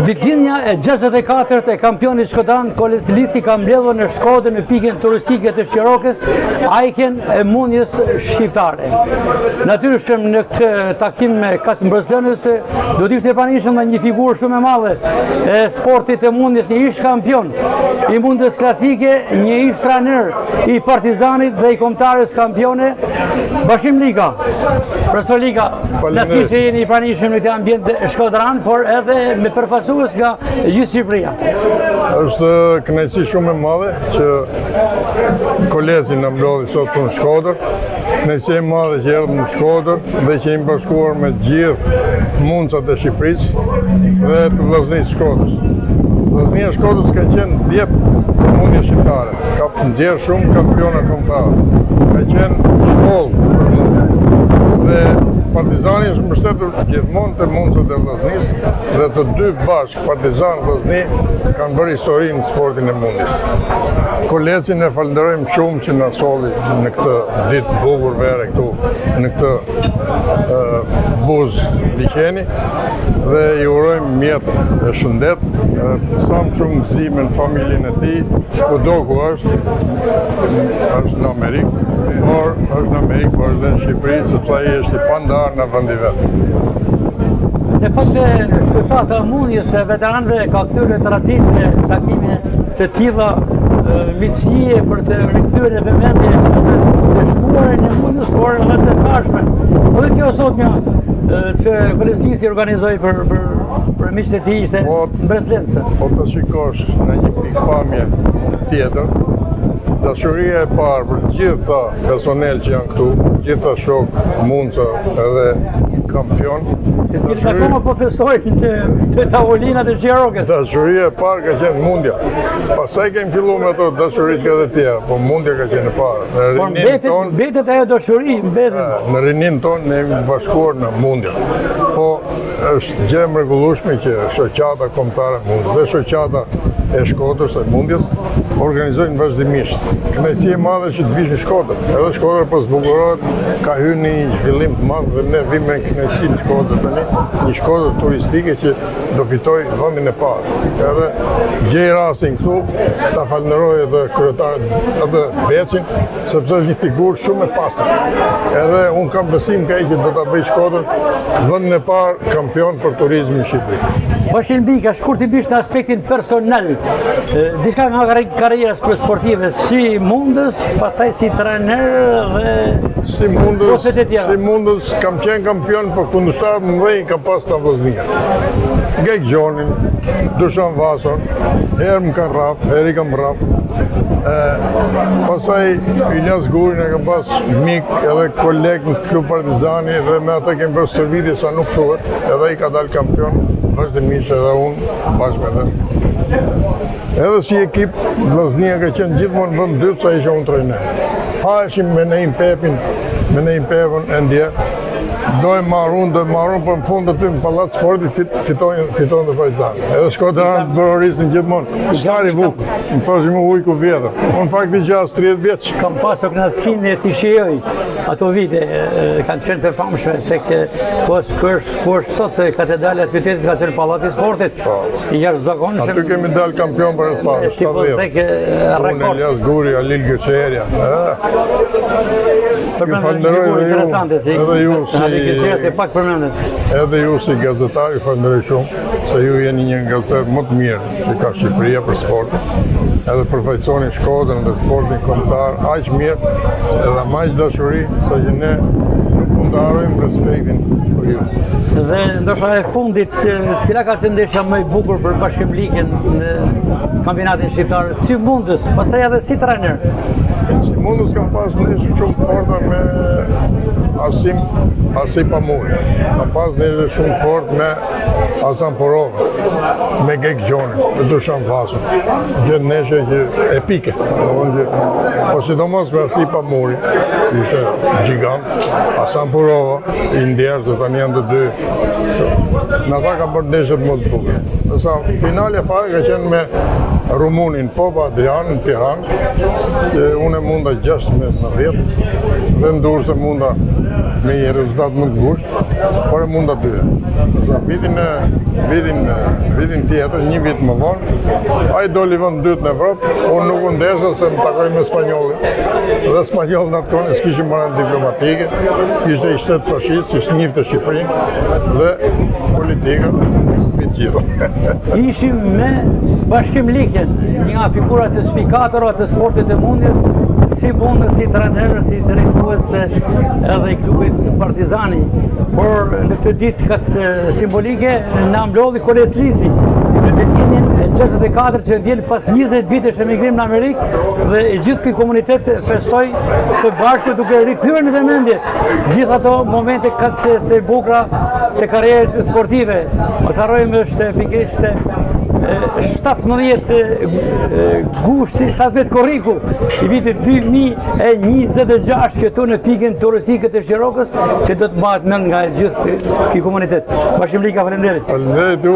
Ditëlindja e 64 e kampionit shkodan, Koles Lisi ka mbledhur në Shkodër në pikën turistike të Shqirokës, ajken e mundjes shqiptare. Natyrisht në këtë takim me Kasim Brëslënës, do të ishte e pranishëm dhe një figurë shumë e madhe e sportit e mundjes, një ish kampion i mundjes klasike, një ish trajner i Partizanit dhe i kombëtarës kampione, Bashim Lika. Profesor Lika, nësi që jeni i pranishëm në këtë ambient shkodran, por edhe me përfaqësues nga gjithë Shqipëria. Është kënaqësi shumë e madhe që Kolezi na mblodhi sot në Shkodër. Kënaqësi e madhe që erdhëm në Shkodër dhe që jemi bashkuar me gjithë mundcat e Shqipërisë dhe të vllaznisë Shkodrës. Vllaznia e Shkodrës ka qenë 10 mundje shqiptare, ka nxjerrë shumë kampiona kombëtar, ka qenë shkollë dhe Partizani është mbështetur gjithmonë të mundësat e vllaznisë dhe të dy bashkë, Partizan dhe Vllazni, kanë bërë histori në sportin e mundjes. Kolecin e falenderojmë shumë që na solli në këtë ditë bukur vere këtu, në këtë buz liqeni dhe i urojmë mjetë e shëndet, sa më shumë gëzime në familjen e tij, kudo ku është në Amerikë, por është dhe në Shqipëri, sepse ai është i pandar në vendi vetë. Në fakt shoqata e mundjes e veteranëve ka kthyer traditë takime të tilla miqësie për të rikthyer në vëmendje të shkuarën e mundjes, por edhe të tashmen. Po dhe kjo sot që Kolesi organizoi për miqtë e tij ishte mbretëresë. Po të shikosh në një pikpamje tjetër, dashuria e parë për gjithë ta personel që janë këtu, gjithë ta shok, mundca edhe kampion. Të cilët akoma po festojnë të tavolinat e Shqirokës. Dashuria e parë ka qenë mundja. Pastaj kemi filluar me ato dashuritë edhe të tjera, po mundja ka qenë e parë. Por mbetet ajo dashuri, mbetet. Në rinin tonë ne jemi bashkuar në mundja. Po është gjë e mrekullueshme që shoqata kombëtare mundjes dhe shoqata e Shkodrës e mundjes organizojnë vazhdimisht. Kënaqësi e madhe që të vish në Shkodër. Edhe Shkodra po zbukurohet, ka hyrë në një zhvillim të madh dhe ne vim me kënaqësi në Shkodër tani, një Shkodër turistike që do fitoj vendin e parë. Edhe gjej rastin këtu, ta falenderoj edhe kryetarin atë Beçin, sepse është një figurë shumë e pastër. Edhe unë kam besim që ai që do ta bëj Shkodrën vendin e parë kampion për turizmin në Shqipëri. Bashim Lika, shkurtimisht në aspektin personal, diçka nga karrierës sportive, si mundës, pastaj si trajner dhe si mundës kam qenë kampion, por kundërshtar më mëdhenj ka pas në Vllaznia. Gek Gjonin, Dušan Vason, herë më kanë rraf, herë i kam rraf. Pastaj Ilyas Gurin e ka pas mik edhe koleg në klub Partizani dhe me ata kemi bërë stërvitje sa nuk thuhet, edhe i ka dalë kampion vazhdimisht edhe unë bashkë me dhe. Edhe si ekip, Vllaznia ka qenë gjithmonë vend dytë sa isha unë trajner. Hashim me Neim Pepin, e ndje, dojë marrun, për në fund të ty në Pallat Sportit fitojnë dhe Partizani. Edhe Shkodran bërorisin gjithmonë, stari vuk, më thoshim u ujku vjetër. Unë fakti gjas 30 vjeç. Kam pasur kënaqësinë të shijoj ato vite, kanë qenë të famshme, tek ku është sot katedrala e qytetit ka qenë Pallati i Sportit. I jashtëzakonshëm. Aty kemi dalë kampion për të parë. Unë Ilyas Guri, Alil Gëçerja. Ju falenderoj edhe ju si gazetar, ju falenderoj shumë, se ju jeni një gazetar më të mirë që ka Shqipëria për sport, edhe përfaqësoni Shkodrën dhe sportin kombëtar, aq mirë edhe me aq dashuri, sa që ne nuk mund të harrojmë respektin për ju. Dhe ndoshta e fundit, cila ka qenë ndeshja më e bukur për Bashkim Likën në kampionatin shqiptar, si mundës, pastaj edhe si trajner? Si mundës kam pas ndeshje shumë forta me Asim Pamuri. Kam pas ndeshje shumë fort me Hasan Porova, me Gek Gjonin, me Dušan Vason. Gjë ndeshje që epike. Po sidomos me Asim Pamuri, ishte gjigant, Hasan Porova, i ndjerë, dhe tani janë të dy. Në ta ka bërë ndeshjet më të bukur. Finale fare ka qenë me Rumunin Popa Adrian në Tiranë, që unë e munda 16 në 10, dhe ndurë se munda me një rezultat më të ngushtë, por e mund aty. Vitin tjetër, një vit më vonë, ai doli vend dytë në Evropë, unë nuk u ndesha se më takoj me spanjollin. Dhe spanjollin atë tonë s'kishin marrë diplomatike, ishte i shtetë fashist, që njifte Shqipërinë dhe politika me gjithë. Ishim me Bashkim Likjen, një nga figurat e spikatorëve të sportit të mundjes, si bundës, si trener, si drejtues edhe i klubit Partizani. Por në këtë ditë kaq simbolike na mblodhi Koles Lisi në detimin e 64 që vjen pas 20 vitesh emigrim në Amerikë dhe i gjithë ky komunitet festoi së bashku duke rikthyer në vëmendje gjithë ato momente kaq të bukura të karrierës sportive. Mos harrojmë është pikërisht 17 gushti, 17 korriku i vitit 2026 që tu në pikën turistike të Shirokës që do të bëhet mend nga gjithë ky komunitet. Bashkim Lika, faleminderit. Faleminderit.